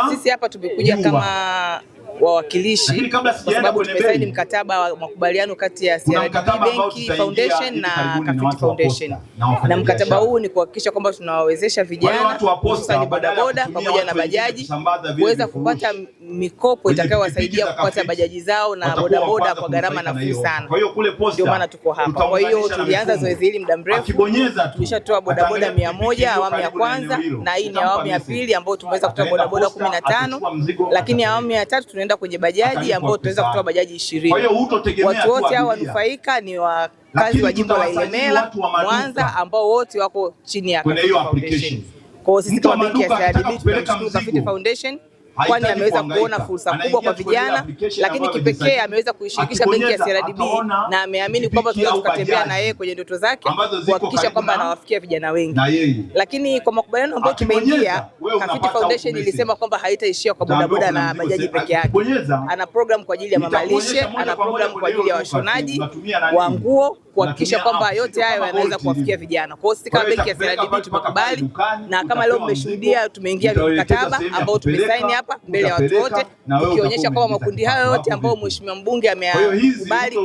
Sisi hapa tumekuja kama wawakilishi kwa sababu tumesaini mkataba wa makubaliano kati ya CRDB Bank Foundation na Kafiti Foundation, na mkataba huu ni kuhakikisha kwamba tunawawezesha vijana hususan bodaboda pamoja na bajaji kuweza kupata mikopo itakayowasaidia kupata bajaji zao na bodaboda kwa gharama nafuu sana. Ndio maana tuko hapa. Kwa hiyo tulianza zoezi hili muda mrefu, tulishatoa bodaboda 100 awamu ya kwanza, na hii ni awamu ya pili ambayo tumeweza kutoa bodaboda 15, lakini awamu ya tatu tunaenda kwenye bajaji ambayo tunaweza kutoa bajaji 20. Watu wote hao wanufaika ni wakazi wa jimbo la Ilemela, Mwanza, ambao wote wako chini ya Kafiti Foundation. Kwa hiyo sisi kama benki ya CRDB tunamshukuru Kafiti Foundation kwani ameweza kuona fursa kubwa kwa vijana, lakini kipekee ameweza kuishirikisha benki ya CRDB na ameamini kwamba tunaweza tukatembea na yeye kwenye ndoto zake kuhakikisha kwamba anawafikia vijana wengi. Lakini kwa makubaliano ambayo tumeingia, Kafiti Foundation ilisema kwamba haitaishia kwa bodaboda na bajaji peke yake. Ana program kwa ajili ya mamalishe, ana program kwa ajili ya washonaji wa nguo, kuhakikisha kwamba yote hayo yanaweza kuwafikia vijana. Kwa hiyo sisi kama benki ya CRDB tumekubali, na kama leo mmeshuhudia tumeingia mkataba ambao tumesaini hapa mbele ya watu wote, tukionyesha kwamba makundi hayo yote ambao mheshimiwa mbunge amekubali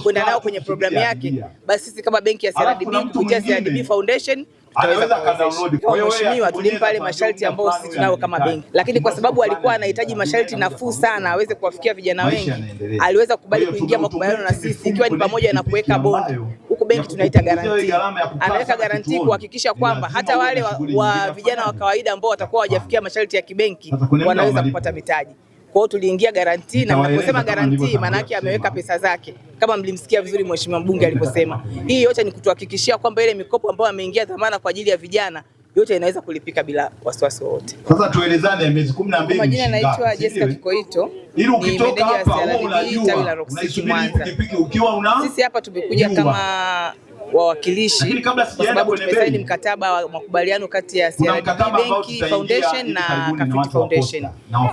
kwenda nao kwenye programu yake, basi sisi kama benki ya CRDB kupitia CRDB Foundation tutaweza kuwezesha. Kwa mheshimiwa tulimpa ile masharti ambayo sisi tunao kama benki, lakini kwa sababu alikuwa anahitaji masharti nafuu sana aweze kuwafikia vijana wengi, aliweza kukubali kuingia makubaliano na sisi, ikiwa ni pamoja na kuweka bond. Huku benki tunaita guarantee. Anaweka guarantee kuhakikisha kwamba hata wale wa vijana wa kawaida ambao watakuwa hawajafikia masharti ya kibenki wanaweza kupata mitaji. Kwa hiyo tuliingia guarantee, na tunaposema guarantee maana yake ameweka pesa zake, kama mlimsikia vizuri mheshimiwa mbunge aliposema. Hii yote ni kutuhakikishia kwamba ile mikopo ambayo ameingia dhamana kwa ajili ya vijana yote inaweza kulipika bila wasiwasi wowote. Sasa tuelezane miezi 12. Majina naitwa Jessica Kikoito, ni meneja wa CRDB tawi la Rock City Mwanza. Sisi hapa tumekuja kama wawakilishi kwa sababu tumesaini mkataba wa makubaliano kati ya CRDB Bank Foundation na Kafiti Foundation,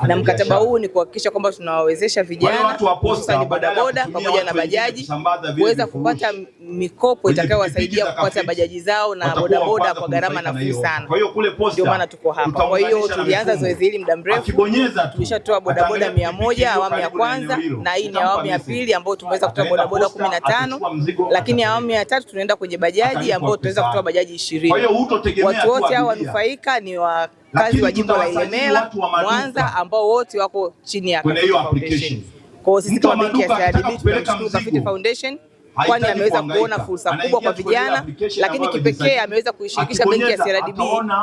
na mkataba huu ni kuhakikisha kwamba tunawawezesha vijana hususan bodaboda pamoja na bajaji kuweza kupata mikopo itakayowasaidia kupata bajaji zao na bodaboda kwa gharama nafuu sana. Ndio maana tuko hapa. Kwa hiyo tulianza zoezi hili muda mrefu, tulishatoa bodaboda 100 awamu ya kwanza, na hii ni awamu ya pili ambayo tumeweza kutoa bodaboda 15, lakini awamu ya tatu tunaenda kwenye bajaji ambayo tunaweza kutoa bajaji 20. Watu wote hao wanufaika ni wakazi wa jimbo la Ilemela, Mwanza, ambao wote wako chini ya Kafiti Foundation. Kwa hiyo sisi kama benki ya CRDB tunamshukuru Kafiti Foundation kwani ameweza kuona fursa kubwa kwa vijana, lakini kipekee ameweza kuishirikisha benki ya CRDB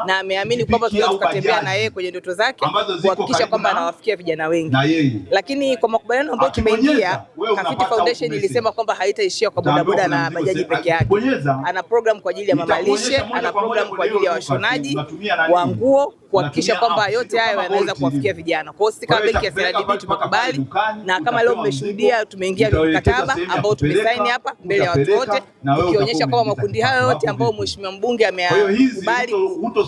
na ameamini kwamba tunaweza tukatembea na yeye kwenye ndoto zake kuhakikisha kwamba anawafikia vijana wengi. Lakini kwa makubaliano ambayo tumeingia, Kafiti Foundation ilisema kwamba haitaishia kwa bodaboda na bajaji peke yake. Ana program kwa ajili ya mamalishe, ana program kwa ajili ya washonaji wa nguo, kuhakikisha kwamba yote hayo yanaweza kuwafikia vijana. Kwa hiyo sisi kama benki ya CRDB tumekubali, na kama leo mmeshuhudia tumeingia mkataba ambao tumesaini hapa mbele ya watu wote, tukionyesha kwamba makundi hayo yote ambao mheshimiwa mbunge amekubali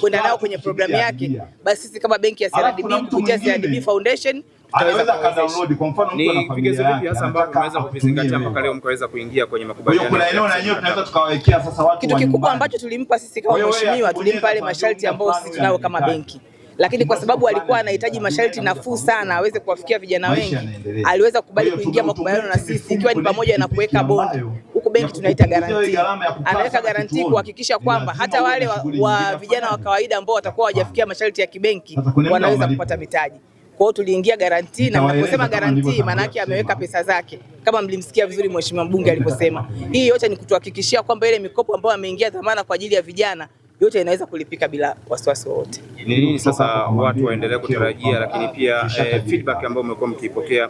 kwenda nao kwenye programu yake, basi sisi kama benki ya CRDB kupitia CRDB Foundation tutaweza kuwezesha. Kwa mfano mtu ana vigezo vipi hasa ambavyo tunaweza kuvizingatia mpaka leo mkaweza kuingia kwenye makubaliano? Kuna eneo na yenyewe tunaweza tukawawekea sasa watu. Kitu kikubwa ambacho tulimpa sisi kama mheshimiwa, tulimpa ile masharti ambayo sisi tunao kama benki, lakini kwa sababu alikuwa anahitaji masharti nafuu sana aweze kuwafikia vijana wengi, aliweza kukubali kuingia makubaliano na sisi, ikiwa ni pamoja na kuweka bond. Huku benki tunaita guarantee. Anaweka guarantee kuhakikisha kwamba hata wale wa vijana wa kawaida ambao watakuwa hawajafikia masharti ya kibenki wanaweza kupata mitaji. Kwa hiyo tuliingia guarantee, na tunaposema guarantee maana yake ameweka pesa zake, kama mlimsikia vizuri mheshimiwa mbunge aliposema. Hii yote ni kutuhakikishia kwamba ile mikopo ambayo ameingia dhamana kwa ajili ya vijana yote inaweza kulipika bila wasiwasi wowote. Ni nini sasa watu waendelee kutarajia, lakini pia feedback ambayo mmekuwa mkipokea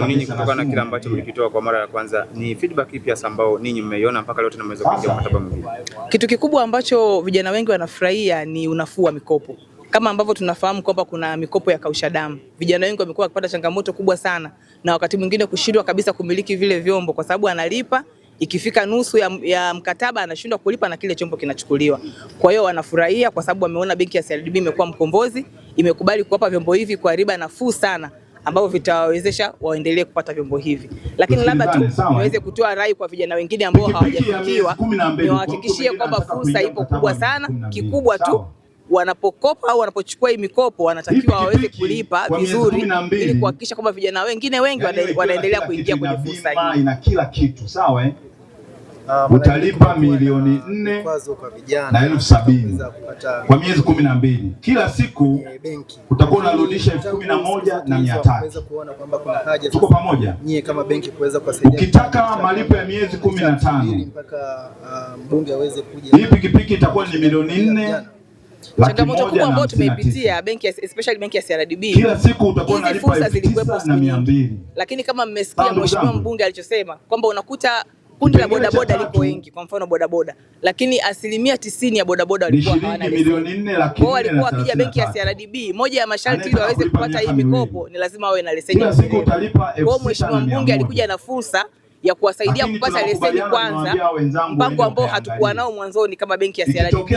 ninyi kutokana na kile ambacho mlikitoa kwa mara ya kwanza, ni feedback ipi hasa ambao ninyi mmeiona mpaka leo tena mmeweza kuingia mkataba mwingine? Kitu kikubwa ambacho vijana wengi wanafurahia ni unafuu wa mikopo. Kama ambavyo tunafahamu kwamba kuna mikopo ya kausha damu, vijana wengi wamekuwa wakipata changamoto kubwa sana, na wakati mwingine kushindwa kabisa kumiliki vile vyombo kwa sababu analipa, ikifika nusu ya mkataba anashindwa kulipa na kile chombo kinachukuliwa. Kwa hiyo wanafurahia kwa sababu wameona benki ya CRDB imekuwa mkombozi, imekubali kuwapa vyombo hivi kwa riba nafuu sana ambavyo vitawawezesha waendelee kupata vyombo hivi. Lakini labda tu niweze kutoa rai kwa vijana wengine ambao hawajafikiwa, niwahakikishie kwamba fursa ipo kubwa sana. Kikubwa tu wanapokopa au wanapochukua hii mikopo wanatakiwa waweze kulipa vizuri ili kuhakikisha kwamba vijana wengine wengi wanaendelea kuingia kwenye fursa hii. Ina kila kitu, sawa utalipa milioni 4 na 70,000 kwa miezi 12. Kila siku utakuwa unarudisha 11,300. Tuko pamoja? Nyie kama benki kuweza kusaidia. Ukitaka malipo ya miezi 15 mpaka mbunge aweze kuja, hii pikipiki itakuwa ni milioni 4. Changamoto kubwa ambayo tumeipitia benki, especially benki ya CRDB, kila siku utakuwa unalipa 9,200. Lakini kama mmesikia mheshimiwa mbunge alichosema kwamba unakuta kundi la bodaboda lipo wengi, kwa mfano bodaboda, lakini 90% ya bodaboda walikuwa hawana leseni. Kwa walikuwa wakija benki ya CRDB, moja ya masharti ili waweze kupata hii mikopo ni lazima wawe na leseni. Kwa mheshimiwa mbunge alikuja na fursa ya kuwasaidia kupata leseni kwanza, mpango ambao hatukuwa nao mwanzoni kama benki ya CRDB,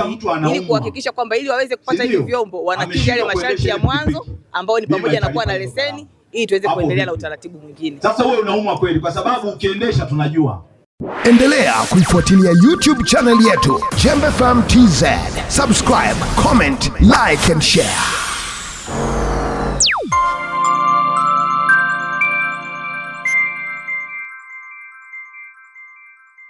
ili kuhakikisha kwamba ili waweze kupata hivi vyombo wanakidhi yale masharti ya mwanzo ambao ni pamoja na kuwa na leseni ili tuweze kuendelea na utaratibu mwingine. Sasa wewe unaumwa kweli, kwa sababu ukiendesha tunajua. Endelea kuifuatilia YouTube channel yetu Jembe FM TZ. Subscribe, comment, like and share.